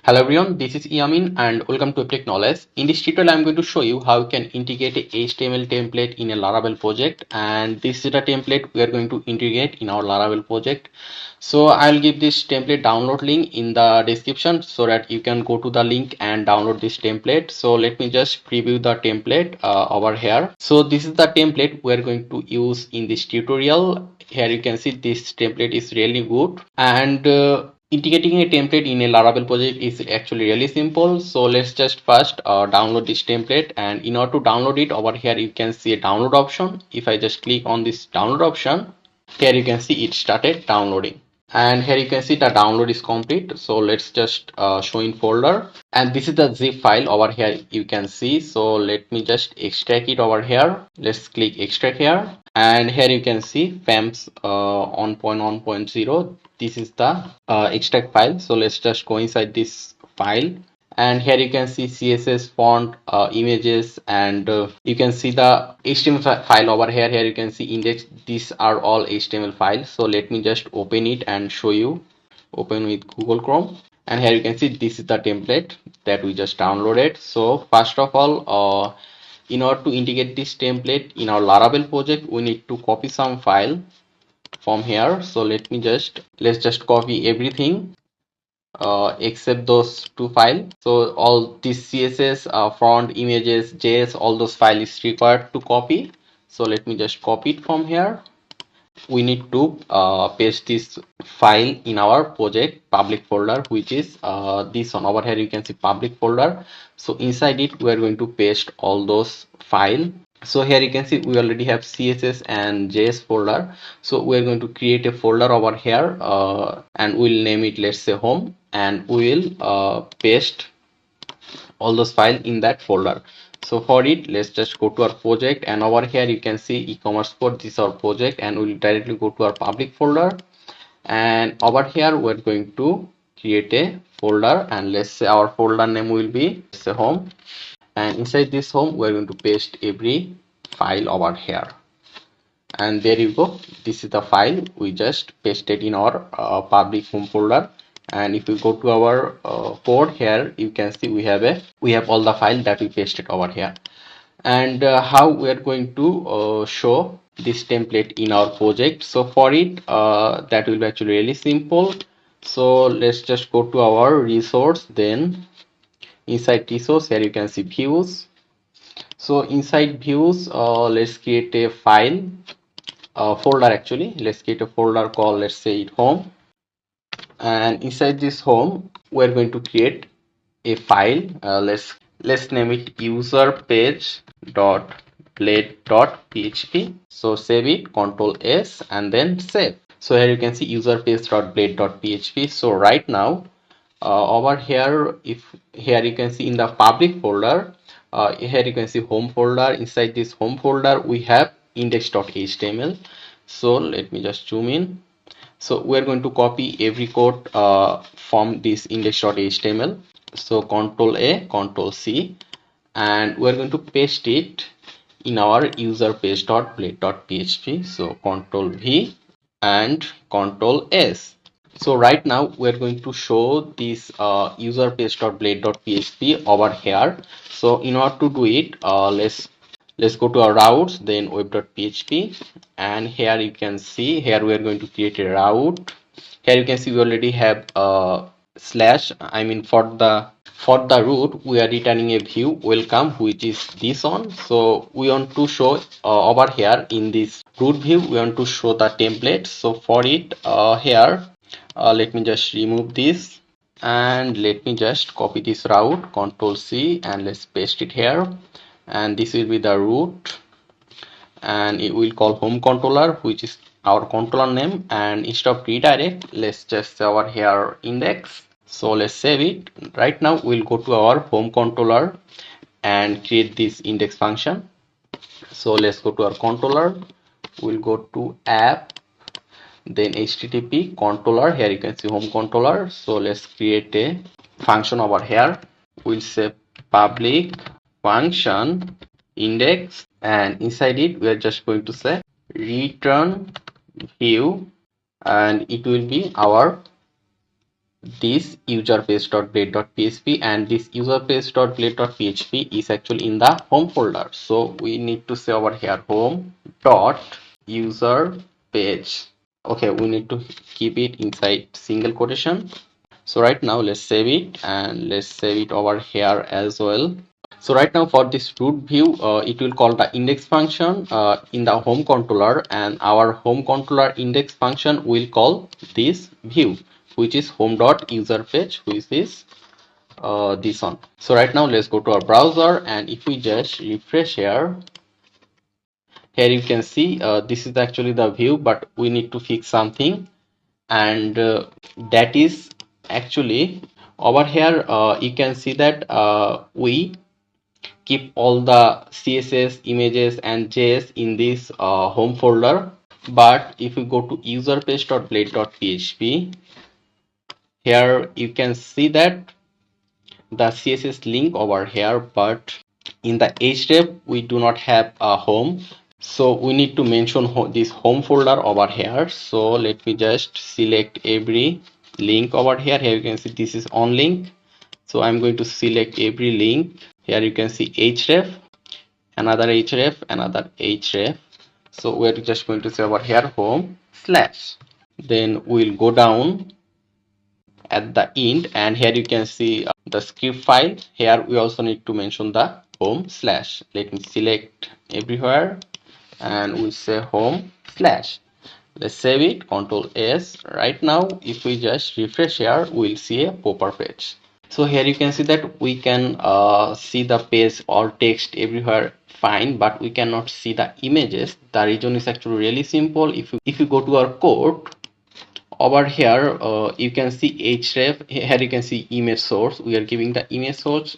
Hello everyone, this is Yamin and welcome to Tech Knowledge. In this tutorial, I'm going to show you how you can integrate a HTML template in a Laravel project, and this is the template we are going to integrate in our Laravel project. So I'll give this template download link in the description so that you can go to the link and download this template. So let me just preview the template over here. So this is the template we are going to use in this tutorial. Here you can see this template is really good, and integrating a template in a Laravel project is actually really simple. So let's just first download this template, and in order to download it, over here you can see a download option. If I just click on this download option, here you can see it started downloading, and here you can see the download is complete. So let's just show in folder, and this is the zip file over here you can see. So let me just extract it over here. Let's click extract here, and here you can see FAMS 1.1.0. This is the extract file. So let's just go inside this file, and here you can see CSS, font, images, and you can see the HTML file over here. Here you can see index. These are all HTML files. So let me just open it and show you. Open with Google Chrome, and here you can see this is the template that we just downloaded. So first of all, in order to integrate this template in our Laravel project, we need to copy some file from here. So let's just copy everything except those two files. So all this CSS, font, images, JS, all those files is required to copy. So let me just copy it from here. We need to paste this file in our project public folder, which is this one over here. You can see public folder. So inside it, we are going to paste all those file. So here you can see we already have CSS and JS folder. So we are going to create a folder over here, and we'll name it, let's say, home, and we will paste all those files in that folder. So for it, let's just go to our project, and over here you can see e-commerce code. This is our project, and we'll directly go to our public folder, and over here we're going to create a folder, and let's say our folder name will be, let's say, home, and inside this home we're going to paste every file over here. And there you go, this is the file we just pasted in our public home folder. And if we go to our code, here you can see we have all the file that we pasted over here. And how we are going to show this template in our project. So for it, that will be actually really simple. So let's just go to our resource, then inside resource, here you can see views. So inside views, let's create a file, folder actually. Let's create a folder called, let's say, it home, and inside this home we're going to create a file. Let's name it user page dot blade dot php. So save it, Control S, and then save. So here you can see user page dot blade dot php. So right now, over here, if here you can see in the public folder, here you can see home folder. Inside this home folder we have index.html. So let me just zoom in. So we're going to copy every code from this index.html. So Control A, Control C, and we're going to paste it in our user page.blade.php. So Control V and Control S. So right now we're going to show this user page.blade.php over here. So in order to do it, let's go to our routes, then web.php, and here you can see, here we are going to create a route. Here you can see we already have a slash. I mean, for the root we are returning a view welcome, which is this one. So we want to show over here in this root view, we want to show the template. So for it, here, let me just remove this, and let me just copy this route, Control C, and let's paste it here. And this will be the root, and it will call home controller, which is our controller name. And instead of redirect, let's just say over here index. So let's save it. Right now we'll go to our home controller and create this index function. So let's go to our controller, we'll go to app, then http controller. Here you can see home controller. So let's create a function over here. We'll say public function index, and inside it we are just going to say return view, and it will be our this user page.blade.php, and this user page.blade.php is actually in the home folder. So we need to say over here home dot user page. Okay, we need to keep it inside single quotation. So right now let's save it, and let's save it over here as well. So right now for this root view, it will call the index function in the home controller, and our home controller index function will call this view, which is home.userPage, which is this one. So right now let's go to our browser, and if we just refresh here you can see this is actually the view, but we need to fix something, and that is actually over here. You can see that we keep all the CSS images and JS in this home folder. But if you go to userpage.blade.php, here you can see that the CSS link over here, but in the href we do not have a home. So we need to mention this home folder over here. So let me just select every link over here. Here you can see this is on link. So I'm going to select every link. Here you can see href, another href, another href. So we're just going to say over here home slash. Then we'll go down at the end, and here you can see the script file. Here we also need to mention the home slash. Let me select everywhere, and we say home slash. Let's save it, Control S. Right now if we just refresh here, we'll see a pop-up page. So here you can see that we can see the page or text everywhere fine, but we cannot see the images. The reason is actually really simple. If you go to our code over here, you can see href. Here you can see image source. We are giving the image source,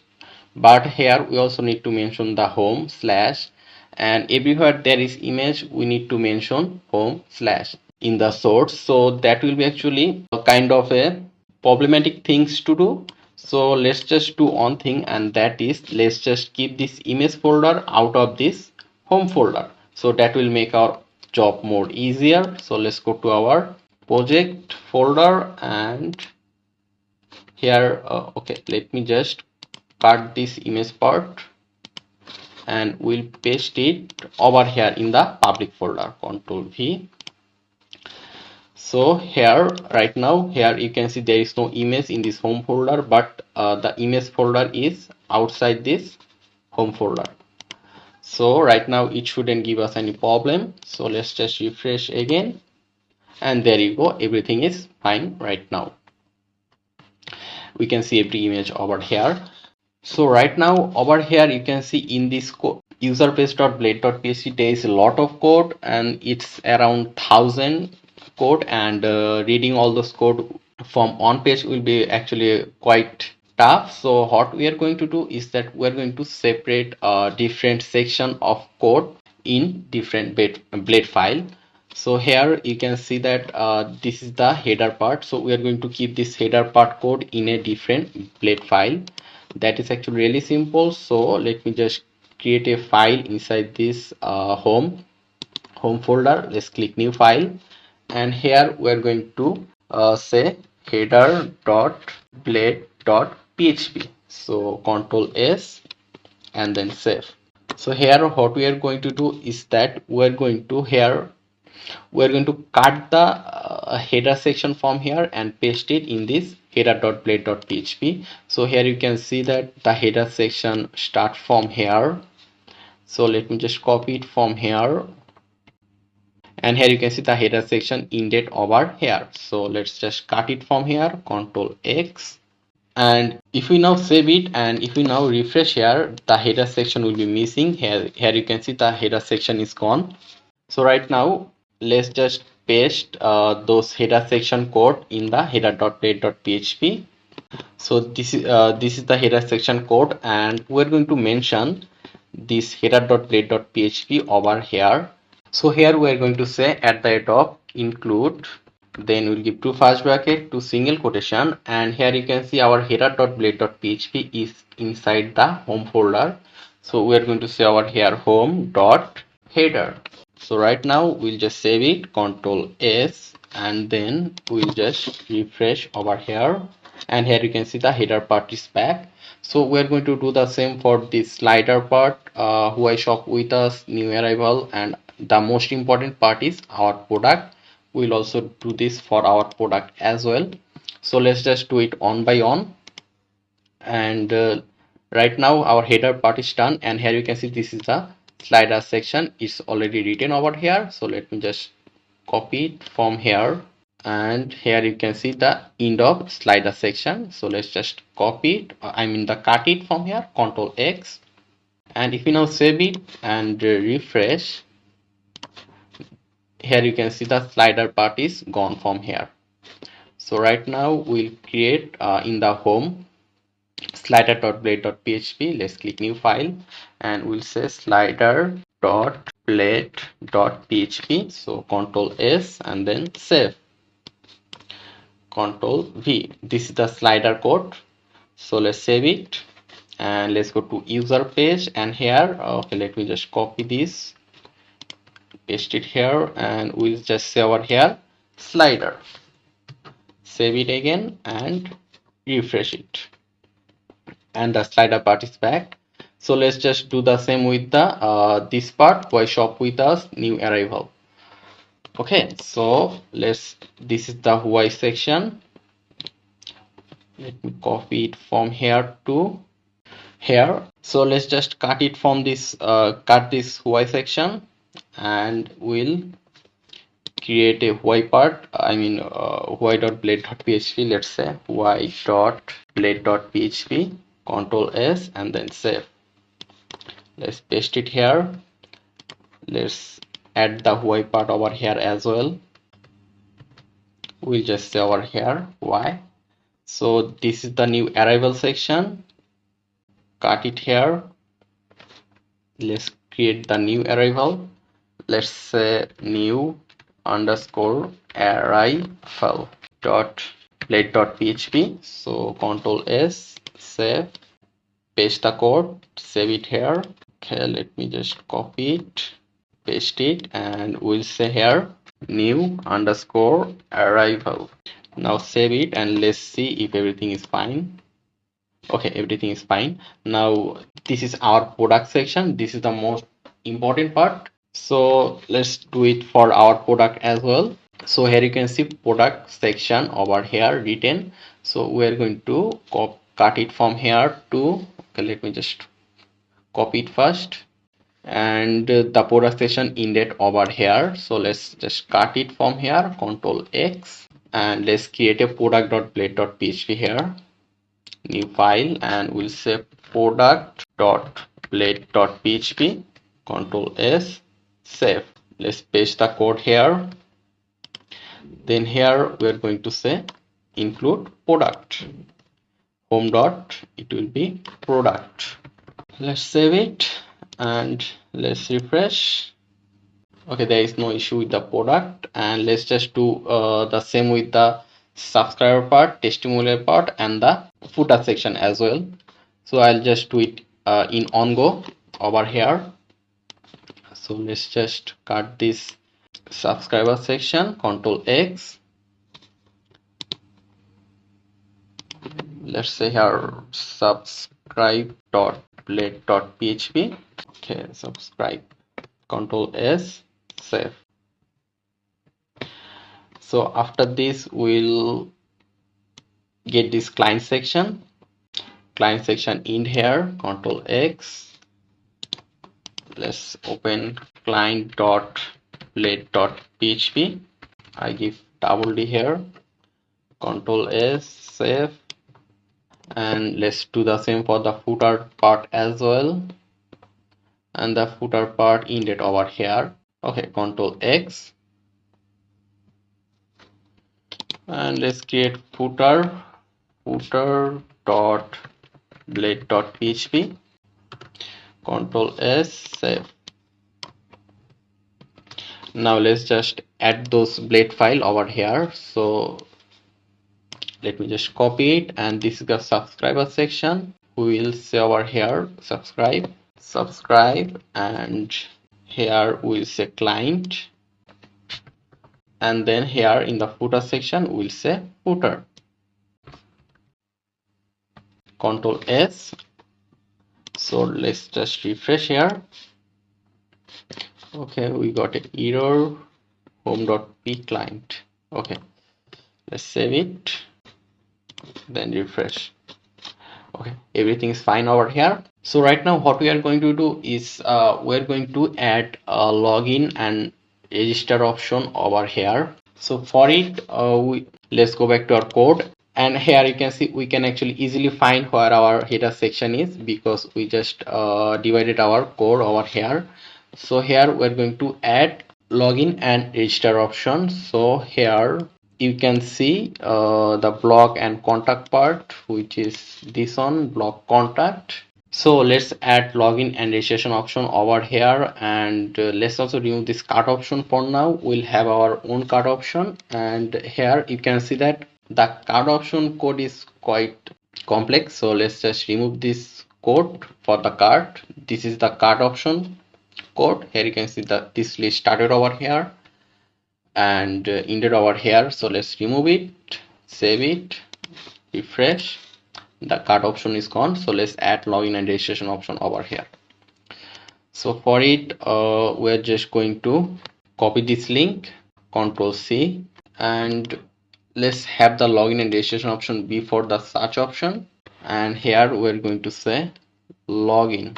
but here we also need to mention the home slash, and everywhere there is image we need to mention home slash in the source. So that will be actually a kind of a problematic things to do. So let's just do one thing, and that is let's just keep this image folder out of this home folder. So that will make our job more easier. So let's go to our project folder, and here okay, let me just cut this image part, and we'll paste it over here in the public folder. Control V. So here right now, here you can see there is no image in this home folder, but the image folder is outside this home folder. So right now it shouldn't give us any problem. So let's just refresh again, and there you go, everything is fine right now. We can see every image over here. So right now over here you can see in this code user page.blade.php there is a lot of code, and it's around 1,000 code, and reading all those code from one page will be actually quite tough. So what we are going to do is that we're going to separate different section of code in different blade file. So here you can see that this is the header part. So we are going to keep this header part code in a different blade file. That is actually really simple. So let me just create a file inside this home folder. Let's click new file, and here we are going to say header.blade.php. So Control S and then save. So here what we are going to do is that we're going to cut the header section from here and paste it in this header.blade.php. So here you can see that the header section start from here. So let me just copy it from here, and here you can see the header section ended over here. So let's just cut it from here, Control X. And if we now save it, and if we now refresh here, the header section will be missing. Here you can see the header section is gone. So right now let's just paste those header section code in the header.blade.php. So this is the header section code, and we're going to mention this header.blade.php over here. So here we are going to say at the end of include, then we'll give two first bracket, two single quotation, and here you can see our header.blade.php is inside the home folder. So we are going to say over here home.header. So right now we'll just save it, Control S, and then we'll just refresh over here. and here you can see the header part is back. So we are going to do the same for this slider part, who I shop with us, new arrival, and the most important part is our product. We'll also do this for our product as well. So let's just do it on by on. And right now our header part is done, and here you can see this is the slider section. It's already written over here. So let me just copy it from here, and here you can see the end of slider section. So let's just copy it, I mean the cut it from here, Control X. And if you now save it and refresh, here you can see the slider part is gone from here. So right now we'll create in the home slider.blade.php. Let's click new file, and we'll say slider.blade.php. So Control S and then save. Control V. This is the slider code. So let's save it, and let's go to user page, and here, okay, let me just copy this, paste it here, and we'll just say over here slider. Save it again and refresh it, and the slider part is back. So let's just do the same with the this part, why shop with us, new arrival. Okay, so this is the why section. Let me copy it from here to here. So let's just cut it from this, cut this why section, and we'll create a why part, I mean why.blade.php. Let's say why.blade.php. Control S and then save. Let's paste it here. Let's add the why part over here as well. We'll just say over here why. So this is the new arrival section. Cut it here. Let's create the new arrival. Let's say new underscore arrival dot blade.php. So Control S, save, paste the code, save it here. Okay, let me just copy it, paste it, and we'll say here new underscore arrival. Now save it, and let's see if everything is fine. Okay, everything is fine. Now this is our product section. This is the most important part. So let's do it for our product as well. So here you can see product section over here written. So we are going to cut it from here to, okay, let me just copy it first, and the product section ended over here. So let's just cut it from here, Control X, and let's create a product.blade.php here, new file, and we'll say product.blade.php. Control S, save. Let's paste the code here. Then here we are going to say include product. Home dot, it will be product. Let's save it and let's refresh. Okay, there is no issue with the product, and let's just do the same with the subscriber part, testimonial part, and the footer section as well. So I'll just do it in on go over here. So let's just cut this subscriber section, Control X. Let's say here subscribe.blade.php. Okay, subscribe, Control S, save. So after this we'll get this client section in here, Control X. Let's open client.blade.php. I give double D here, Control S, save, and let's do the same for the footer part as well, and the footer part ended over here. Okay, Control X, and let's create footer dot blade.php. Control S, save. Now let's just add those blade file over here. So let me just copy it, and this is the subscriber section. We will say over here subscribe, and here we'll say client, and then here in the footer section we'll say footer. Control S. So let's just refresh here. Okay, we got an error, home.p client. Okay, let's save it, then refresh. Okay, everything is fine over here. So right now what we are going to do is we're going to add a login and register option over here. So for it, let's go back to our code, and here you can see we can actually easily find where our header section is because we just divided our code over here. So here we're going to add login and register option. So here you can see the block and contact part, which is this one, block contact. So let's add login and registration option over here, and let's also remove this cart option for now. We'll have our own cart option, and here you can see that the cart option code is quite complex. So let's just remove this code for the cart. This is the cart option code. Here you can see that this list started over here and ended over here. So let's remove it, save it, refresh. The cart option is gone. So let's add login and registration option over here. So for it, we're just going to copy this link, Control C, and let's have the login and registration option before the search option. And here we're going to say login.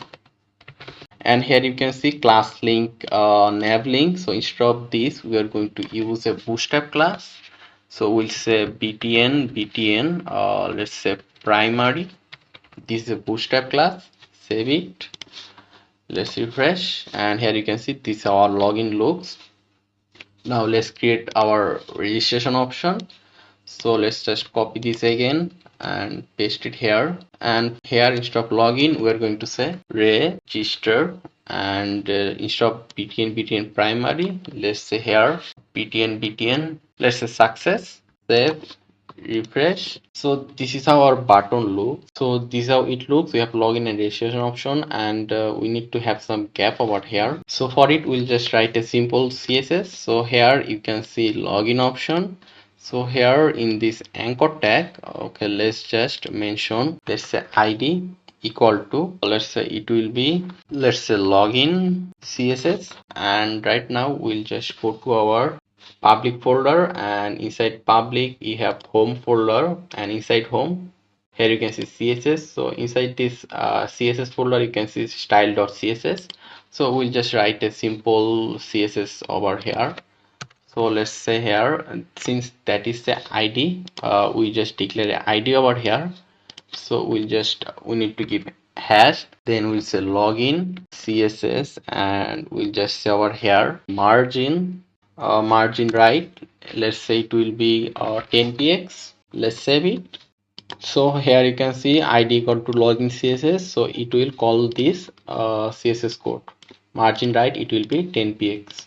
And here you can see class link, nav link. So instead of this, we are going to use a bootstrap class. So we'll say btn, let's say primary. This is a bootstrap class. Save it. Let's refresh, and here you can see this our login looks. Now let's create our registration option. So let's just copy this again and paste it here, and here instead of login we're going to say register, and instead of btn primary, let's say here btn, let's say success. Save, refresh. So this is how our button looks. So this is how it looks. We have login and registration option, and we need to have some gap over here. So for it, we'll just write a simple css. So here you can see login option. So here in this anchor tag, okay, let's just mention, let's say id equal to, let's say it will be, let's say login css, and right now we'll just go to our public folder, and inside public you have home folder, and inside home here you can see css. So inside this css folder you can see style.css. so we'll just write a simple css over here. So let's say here, since that is the id, we just declare a id over here. So we need to give hash, then we'll say login css, and we'll just say over here margin right, let's say it will be 10 px. Let's save it. So here you can see id equal to login css, so it will call this css code margin right, it will be 10 px.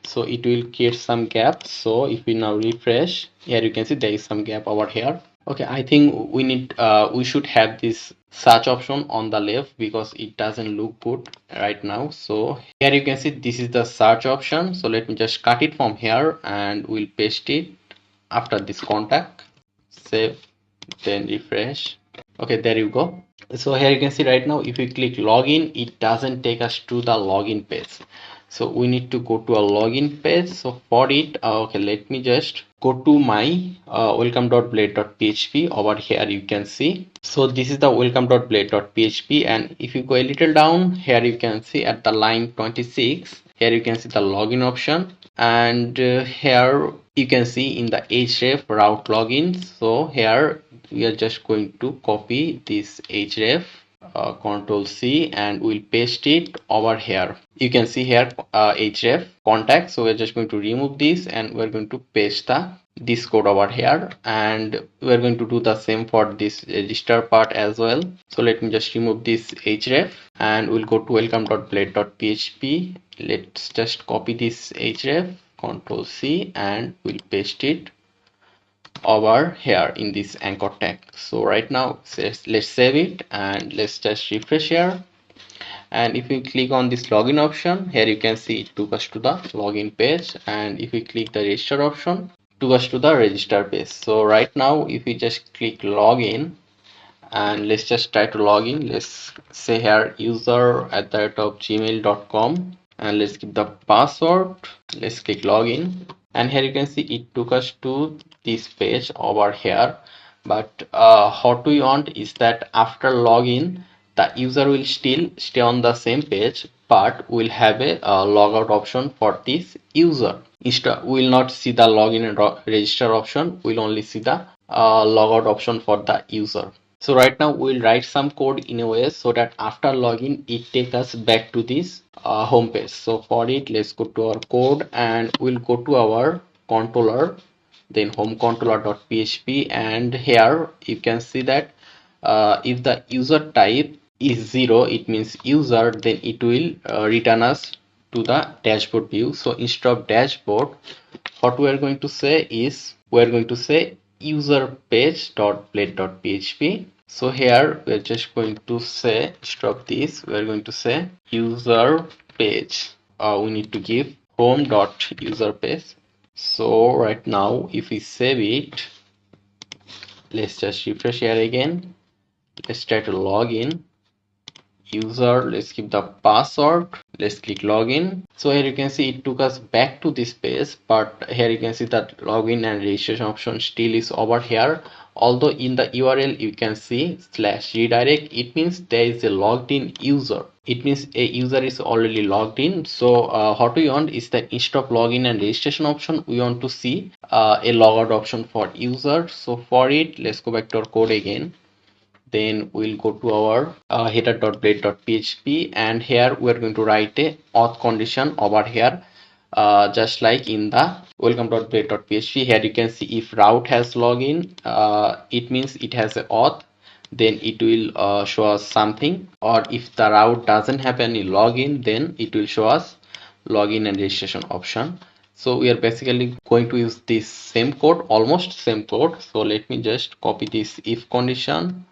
So it will create some gap. So if we now refresh, here you can see there is some gap over here. Okay, I think we should have this search option on the left because it doesn't look good right now. So here you can see this is the search option. So let me just cut it from here and we'll paste it after this contact. Save, then refresh. Okay, there you go. So here you can see right now if we click login, it doesn't take us to the login page. So we need to go to a login page. So for it, okay, let me just go to my welcome.blade.php. over here you can see, so this is the welcome.blade.php, and if you go a little down here you can see at the line 26, here you can see the login option, and here you can see in the href route login. So here we are just going to copy this href, control C, and we'll paste it over here. You can see here href contact. So we're just going to remove this and we're going to paste this code over here, and we're going to do the same for this register part as well. So let me just remove this href and we'll go to welcome.blade.php. Let's just copy this href, control C, and we'll paste it over here in this anchor tag. So right now let's save it and let's just refresh here, and if we click on this login option, here you can see it took us to the login page, and if we click the register option, it took us to the register page. So right now if we just click login and let's just try to log in. Let's say here user@gmail.com and let's give the password. Let's click login, and here you can see it took us to this page over here. But what we want is that after login, the user will still stay on the same page, but we'll have a logout option for this user. Instead, we'll not see the login and register option. We'll only see the logout option for the user. So right now we'll write some code in a way so that after login it take us back to this home page. So for it, let's go to our code and we'll go to our controller, then home controller.php, and here you can see that if the user type is 0, it means user, then it will return us to the dashboard view. So instead of dashboard, what we are going to say is we are going to say user page.blade.php. So here we are just going to say, instead of this, we are going to say user page. We need to give home.user page. So right now, if we save it, let's just refresh here again. Let's try to log in. User, let's give the password. Let's click login. So here you can see it took us back to this page, but here you can see that login and registration option still is over here. Although in the URL you can see /redirect, it means there is a logged in user. It means a user is already logged in. So what we want is that instead of login and registration option, we want to see a logout option for user. So for it, let's go back to our code again. Then we'll go to our header.blade.php, and here we're going to write a auth condition over here, just like in the welcome.blade.php. Here you can see if route has login, it means it has a auth, then it will show us something, or if the route doesn't have any login, then it will show us login and registration option. So we are basically going to use this same code, almost same code. So let me just copy this if condition,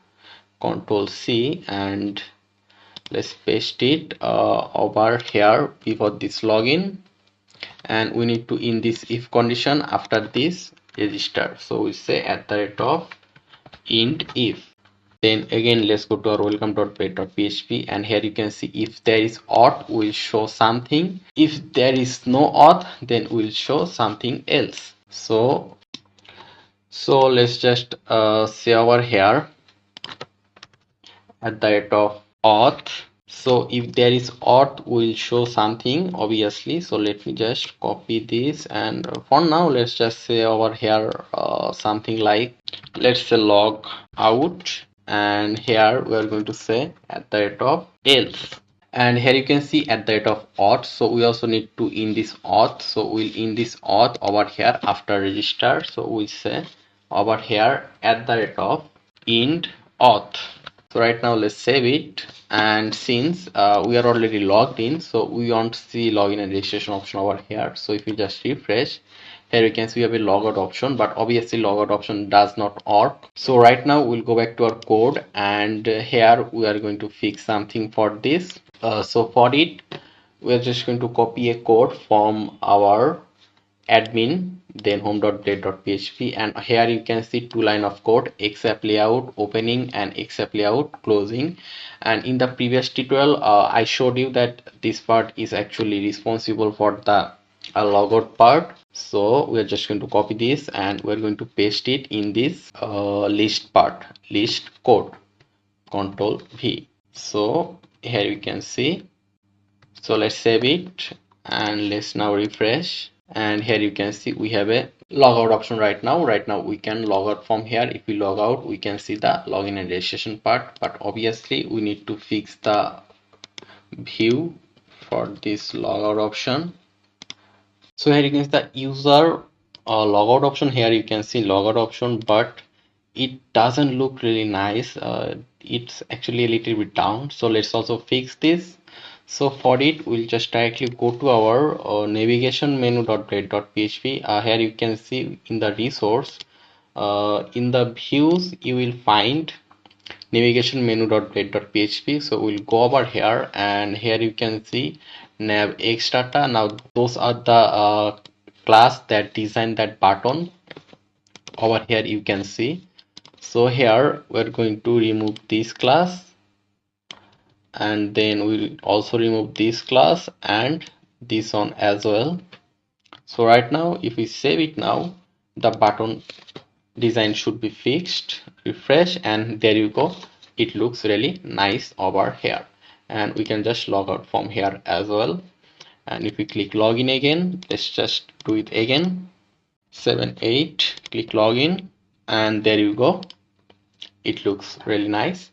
Control C, and let's paste it over here before this login, and we need to in this if condition after this register. So we say @int if. Then again let's go to our welcome.blade.php, and here you can see if there is auth will show something, if there is no auth then will show something else. So let's just say over here @auth. So if there is auth will show something obviously. So let me just copy this, and for now let's just say over here something like, let's say log out, and here we are going to say @else. And here you can see @auth. So we also need to in this auth, so we'll in this auth over here after register. So we say over here @int auth. So right now let's save it, and since we are already logged in, so we want to see login and registration option over here. So if we just refresh, here you can see we have a logout option, but obviously logout option does not work. So right now we'll go back to our code, and here we are going to fix something for this. So for it, we're just going to copy a code from our admin, then home.blade.php, and here you can see two line of code, xapp layout opening and xapp layout closing. And in the previous tutorial I showed you that this part is actually responsible for the logout part. So we're just going to copy this and we're going to paste it in this list part, list code, Control V. So here you can see. So let's save it and let's now refresh, and here you can see we have a logout option right now. We can log out from here. If we log out, we can see the login and registration part, but obviously we need to fix the view for this logout option. So here you can see the user logout option. Here you can see logout option, but it doesn't look really nice. It's actually a little bit down. So let's also fix this. So for it, we'll just directly go to our navigation menu.blade.php. Here you can see in the resource, in the views, you will find navigation menu.blade.php. So we'll go over here, and here you can see nav xdata. Now those are the class that designed that button. Over here you can see. So here we're going to remove this class, and then we'll also remove this class and this one as well. So right now, if we save it now, the button design should be fixed. Refresh, and there you go. It looks really nice over here, and we can just log out from here as well. And if we click login again, let's just do it again. 7 8, click login, and there you go. It looks really nice.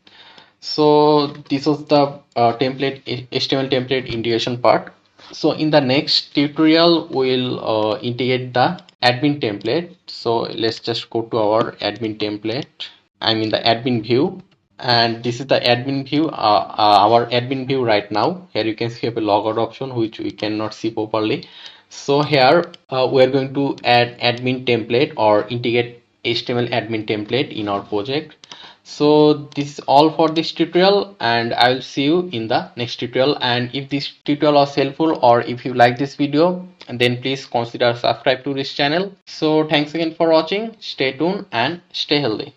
So this was the template HTML template integration part. So in the next tutorial, we'll integrate the admin template. So let's just go to our admin template. I mean the admin view, and this is the admin view. Our admin view right now. Here you can see have a logout option which we cannot see properly. So here we're going to add admin template or integrate HTML admin template in our project. So this is all for this tutorial, and I will see you in the next tutorial. And if this tutorial was helpful, or if you like this video, then please consider subscribe to this channel. So thanks again for watching. Stay tuned and stay healthy.